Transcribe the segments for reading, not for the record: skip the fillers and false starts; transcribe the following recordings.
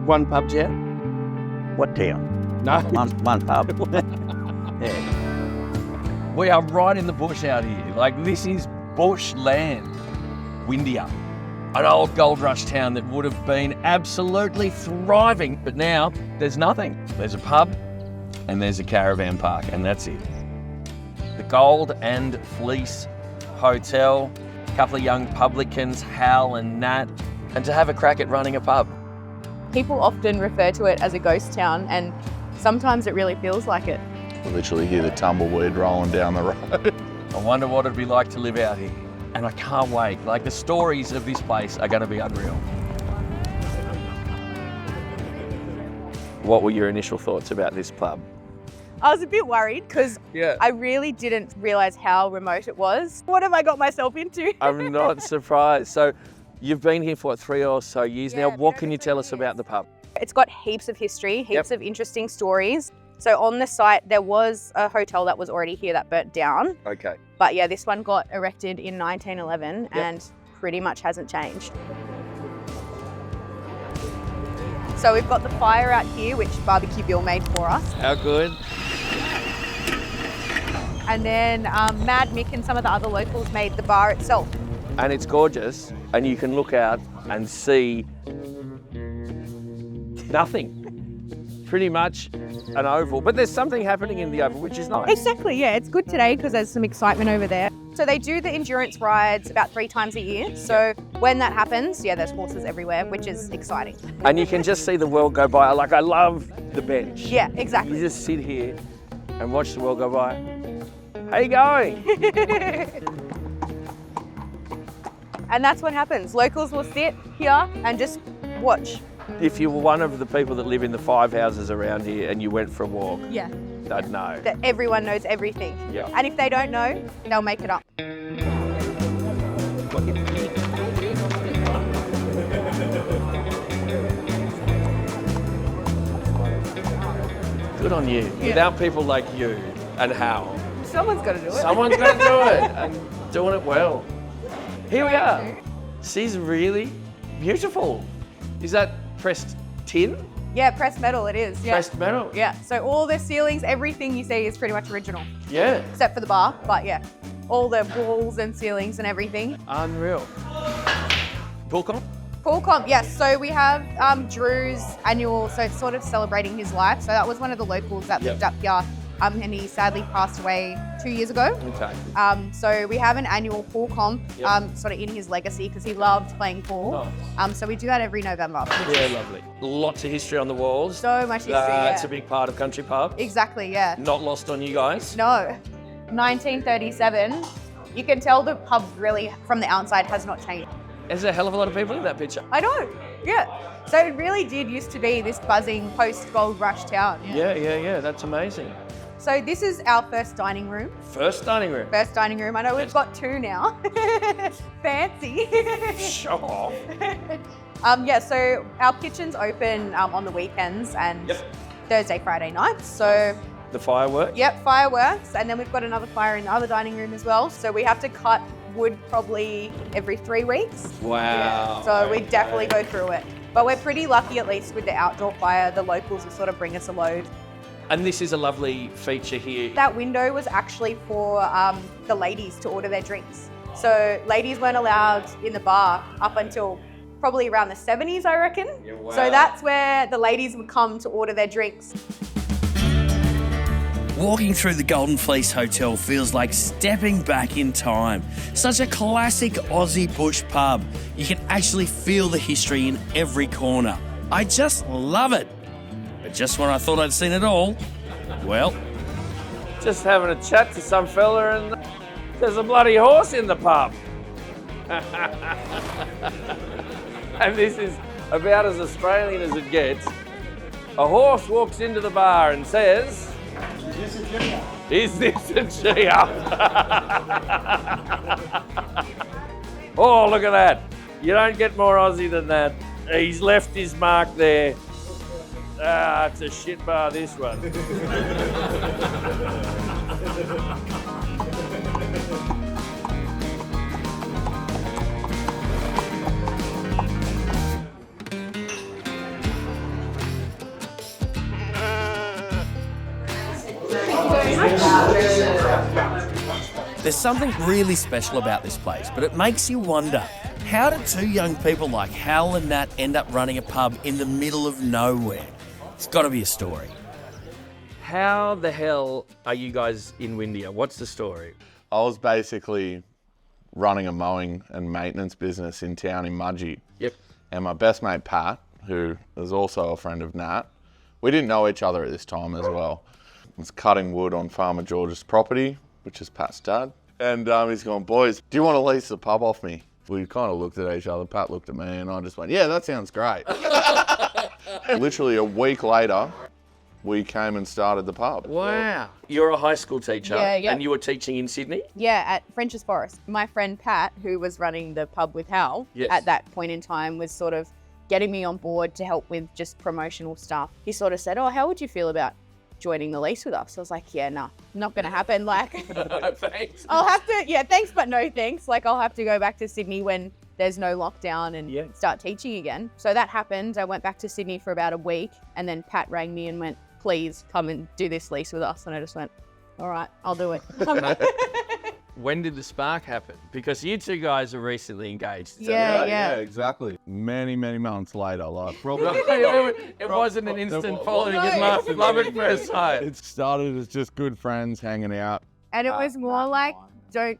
one pub, Jet? What town? No. One pub. Yeah. We are right in the bush out here. Like, this is bush land. Windeyer, an old gold rush town that would have been absolutely thriving, but now there's nothing. There's a pub and there's a caravan park, and that's it. The Gold and Fleece Hotel, a couple of young publicans, Hal and Nat, and to have a crack at running a pub. People often refer to it as a ghost town, and sometimes it really feels like it. We literally hear the tumbleweed rolling down the road. I wonder what it'd be like to live out here. And I can't wait. Like, the stories of this place are going to be unreal. What were your initial thoughts about this pub? I was a bit worried because Yeah. I really didn't realise how remote it was. What have I got myself into? I'm not surprised. So you've been here for 3 or so years now. What can you tell us about the pub? It's got heaps of history, heaps of interesting stories. So on the site, there was a hotel that was already here that burnt down. Okay. But yeah, this one got erected in 1911 and pretty much hasn't changed. So we've got the fire out here, which Barbecue Bill made for us. How good? And then Mad Mick and some of the other locals made the bar itself. And it's gorgeous. And you can look out and see nothing. Pretty much an oval, but there's something happening in the oval, which is nice. Exactly, yeah, it's good today because there's some excitement over there. So they do the endurance rides about 3 times a year. So when that happens, yeah, there's horses everywhere, which is exciting. And you can just see the world go by. Like, I love the bench. Yeah, exactly. You just sit here and watch the world go by. How you going? And that's what happens. Locals will sit here and just watch. If you were one of the people that live in the 5 houses around here and you went for a walk, Yeah. they'd know. That everyone knows everything. Yeah. And if they don't know, they'll make it up. Good on you. Without people like you and Hal, Someone's got to do it. someone's got to do it and doing it well. Here we are. She's really beautiful. Is that pressed tin? Yeah, pressed metal it is. Yeah. Pressed metal? Yeah, so all the ceilings, everything you see is pretty much original. Yeah. Except for the bar, but yeah. All the walls and ceilings and everything. Unreal. Pool comp? Pool comp, yes. So we have Drew's annual, so it's sort of celebrating his life. So that was one of the locals that lived up here. And he sadly passed away 2 years ago. Okay. So we have an annual pool comp, Yep. sort of in his legacy because he loved playing pool. Nice. So we do that every November. Yeah, lovely. Lots of history on the walls. So much history, That's yeah. a big part of country pubs. Exactly, yeah. Not lost on you guys. No, 1937. You can tell the pub really, from the outside, has not changed. There's a hell of a lot of people in that picture. I know, yeah. So it really did used to be this buzzing post-gold rush town. Yeah. That's amazing. So this is our first dining room. First dining room. First dining room. I know we've got 2 now. Fancy. Show off. Yeah, so our kitchen's open on the weekends and Thursday, Friday nights. So, The fireworks. yep, fireworks. And then we've got another fire in the other dining room as well. So we have to cut wood probably every 3 weeks. Wow. So we definitely go through it. But we're pretty lucky, at least with the outdoor fire, the locals will sort of bring us a load. And this is a lovely feature here. That window was actually for the ladies to order their drinks. So ladies weren't allowed in the bar up until probably around the 70s, I reckon. Yeah, wow. So that's where the ladies would come to order their drinks. Walking through the Golden Fleece Hotel feels like stepping back in time. Such a classic Aussie bush pub. You can actually feel the history in every corner. I just love it. But just when I thought I'd seen it all, well, Just having a chat to some fella and there's a bloody horse in the pub. And this is about as Australian as it gets. A horse walks into the bar and says, "Is this a cheer?" Oh, look at that. You don't get more Aussie than that. He's left his mark there. Ah, it's a shit bar, this one. There's something really special about this place, but it makes you wonder, how did two young people like Hal and Nat end up running a pub in the middle of nowhere? It's got to be a story. How the hell are you guys in Windeyer? What's the story? I was basically running a mowing and maintenance business in town in Mudgee. Yep. And my best mate, Pat, who is also a friend of Nat, we didn't know each other at this time as well. I was cutting wood on Farmer George's property, which is Pat's dad. And he's going, boys, do you want to lease the pub off me? We kind of looked at each other. Pat looked at me and I just went, yeah, that sounds great. Literally a week later, we came and started the pub. Wow. You're a high school teacher Yeah. and you were teaching in Sydney? Yeah, at French's Forest. My friend Pat, who was running the pub with Hal at that point in time, was sort of getting me on board to help with just promotional stuff. He sort of said, oh, how would you feel about joining the lease with us? I was like, yeah, nah, not going to happen. Like, Thanks. I'll have to, thanks, but no thanks. Like, I'll have to go back to Sydney when there's no lockdown and start teaching again. So that happened. I went back to Sydney for about a week and then Pat rang me and went, please come and do this lease with us. And I just went, all right, I'll do it. When did the spark happen? Because you two guys are recently engaged. Yeah. Exactly. Many months later, like It wasn't an instant falling in love at first sight. it started as just good friends hanging out. And it was more like, don't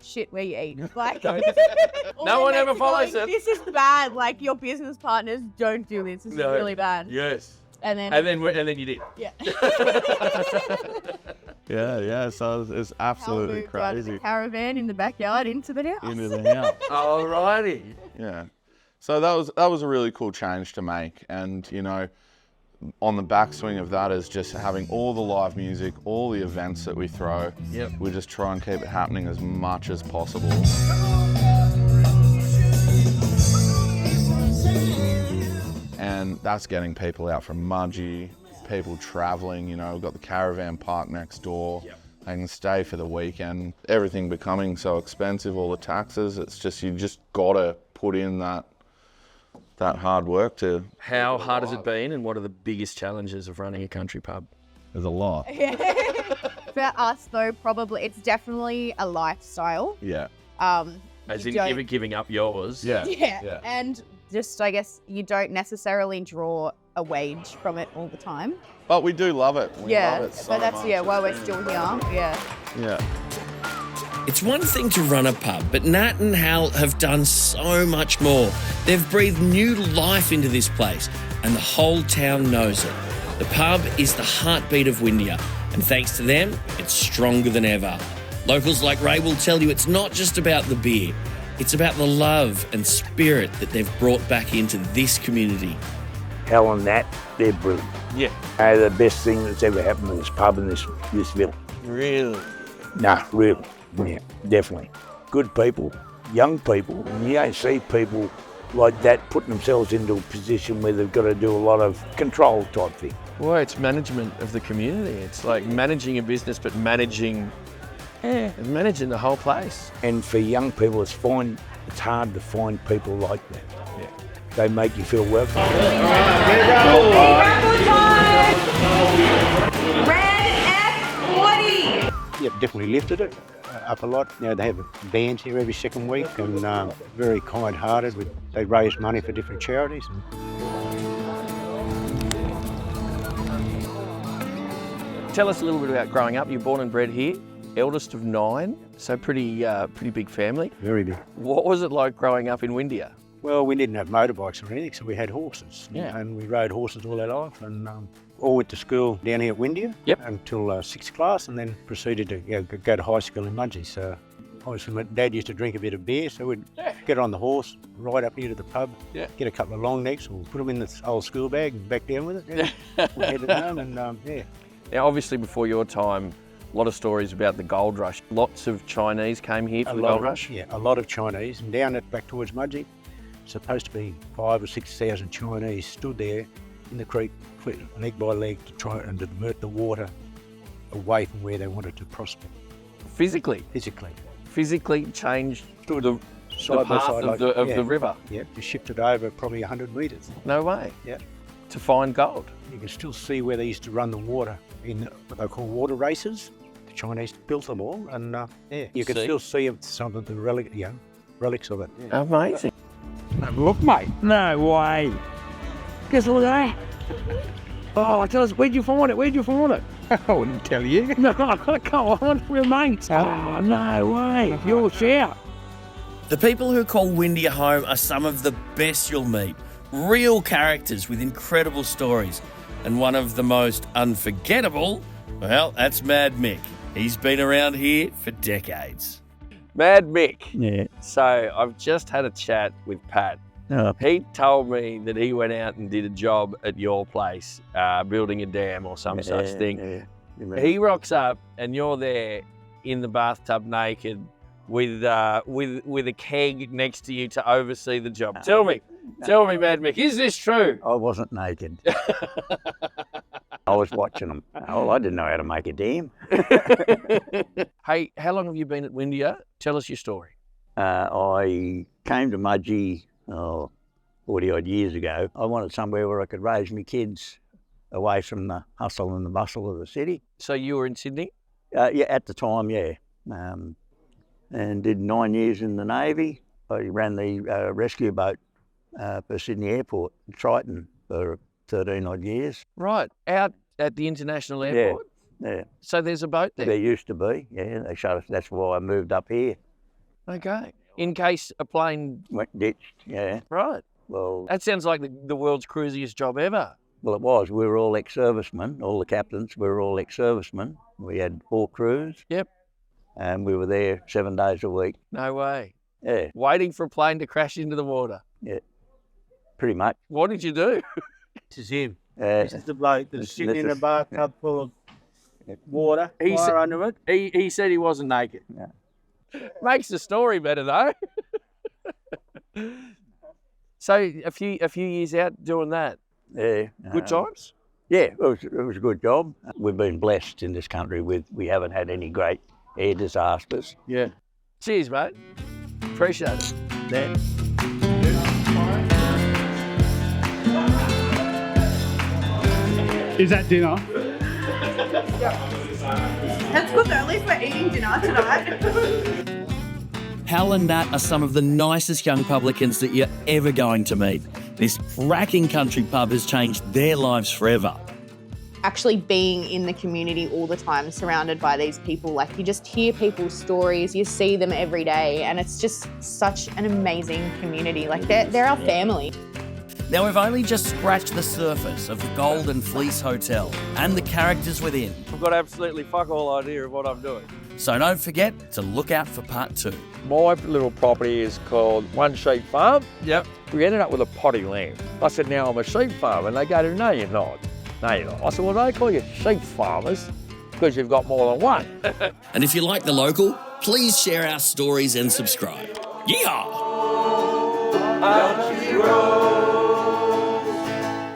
shit where you eat. Like, No one ever follows it. This is bad. Like, your business partners don't do this. This is really bad. Yes. And then you did. Yeah. Yeah. So it's absolutely Moved out of the crazy. caravan in the backyard into the house. Into the house. Alrighty. Yeah. So that was a really cool change to make, and on the backswing of that is just having all the live music, all the events that we throw. Yep. We just try and keep it happening as much as possible. And that's getting people out from Mudgee, people travelling, we've got the caravan park next door. Yep. They can stay for the weekend. Everything becoming so expensive, all the taxes, it's just, you just gotta put in that hard work to... How hard has it been and what are the biggest challenges of running a country pub? There's a lot. For us, though, probably it's definitely a lifestyle. Yeah. As in giving up yours? Yeah. And just, I guess, you don't necessarily draw a wage from it all the time. But we do love it. We love it so but that's, much. why we're still here. Yeah. Yeah. It's one thing to run a pub, but Nat and Hal have done so much more. They've breathed new life into this place, and the whole town knows it. The pub is the heartbeat of Windeyer, and thanks to them, it's stronger than ever. Locals like Ray will tell you it's not just about the beer, it's about the love and spirit that they've brought back into this community. Hal and Nat, they're brilliant. Yeah. They're the best thing that's ever happened in this pub in this village. Really? Nah, really. Yeah, definitely. Good people, young people, and you don't see people like that putting themselves into a position where they've got to do a lot of control type thing. Well, it's management of the community. It's like managing a business, but managing the whole place. And for young people, it's hard to find people like that. Yeah. They make you feel welcome. Yeah, definitely lifted it up a lot. They have bands here every second week and very kind-hearted. They raise money for different charities. Tell us a little bit about growing up. You're born and bred here, eldest of 9, so pretty big family. Very big. What was it like growing up in Windeyer? Well, we didn't have motorbikes or anything, so we had horses. Yeah. And we rode horses all our life and all went to school down here at Windeyer until 6th class and then proceeded to go to high school in Mudgee. So obviously my dad used to drink a bit of beer, so we'd get on the horse, ride up here to the pub, get a couple of long necks, we'll put them in the old school bag and back down with it. We'll head home and Now, obviously before your time, a lot of stories about the gold rush. Lots of Chinese came here for the gold rush? Yeah, a lot of Chinese. And down back towards Mudgee, supposed to be 5,000 or 6,000 Chinese stood there in the creek, leg by leg, to try and divert the water away from where they wanted to prospect. Physically? Physically changed the path of the river? Yeah, just shifted over probably 100 metres. No way? Yeah. To find gold? You can still see where they used to run the water in what they call water races, to Chinese built them all, and you can See? still see some of the relics of it. Yeah. Amazing. Look, mate. No way. Guess what that? Oh, tell us, where'd you find it? Where'd you find it? I wouldn't tell you. No, come on, we're mates. Oh, no way. Your shout. The people who call Windeyer home are some of the best you'll meet. Real characters with incredible stories. And one of the most unforgettable, well, that's Mad Mick. He's been around here for decades. Mad Mick. Yeah. So I've just had a chat with Pat. He told me that he went out and did a job at your place, building a dam or some such thing. Yeah. He rocks up and you're there in the bathtub naked with a keg next to you to oversee the job. Tell me, Mad Mick, is this true? I wasn't naked. I was watching them. Oh, I didn't know how to make a dam. Hey, how long have you been at Windeyer? Tell us your story. I came to Mudgee 40-odd years ago. I wanted somewhere where I could raise my kids away from the hustle and the bustle of the city. So you were in Sydney? Yeah, at the time, yeah. And did 9 years in the Navy. I ran the rescue boat for Sydney Airport, Triton, for 13-odd years. Right, out at the international airport? Yeah. So there's a boat there? There used to be, yeah. They shut us. That's why I moved up here. Okay. In case a plane... Went ditched, yeah. Right. Well, That sounds like the world's cruisiest job ever. well, it was. We were all ex-servicemen, all the captains. We were all ex-servicemen. We had 4 crews. Yep. And we were there 7 days a week. No way. Yeah, Waiting for a plane to crash into the water. pretty much. What did you do? This is him. This This is the bloke that's sitting in a bathtub full of water, He's- fire under it. He said he wasn't naked. Yeah. Makes the story better though. So a few years out doing that. Yeah. Good times? Yeah, it was a good job. We've been blessed in this country we haven't had any great air disasters. Yeah. Cheers, mate. Appreciate it. Yeah. Is that dinner? That's good though, at least we're eating dinner tonight. Hal and Nat are some of the nicest young publicans that you're ever going to meet. This cracking country pub has changed their lives forever. Actually being in the community all the time, surrounded by these people, like you just hear people's stories, you see them every day, and it's just such an amazing community. Like they're our family. Now, we've only just scratched the surface of the Golden Fleece Hotel and the characters within. I've got absolutely fuck all idea of what I'm doing. So don't forget to look out for part 2. My little property is called One Sheep Farm. Yep. We ended up with a potty lamb. I said, now I'm a sheep farmer. And they go, no, you're not. No, you're not. I said, well, they call you sheep farmers because you've got more than one. And if you like the local, please share our stories and subscribe. Yeehaw!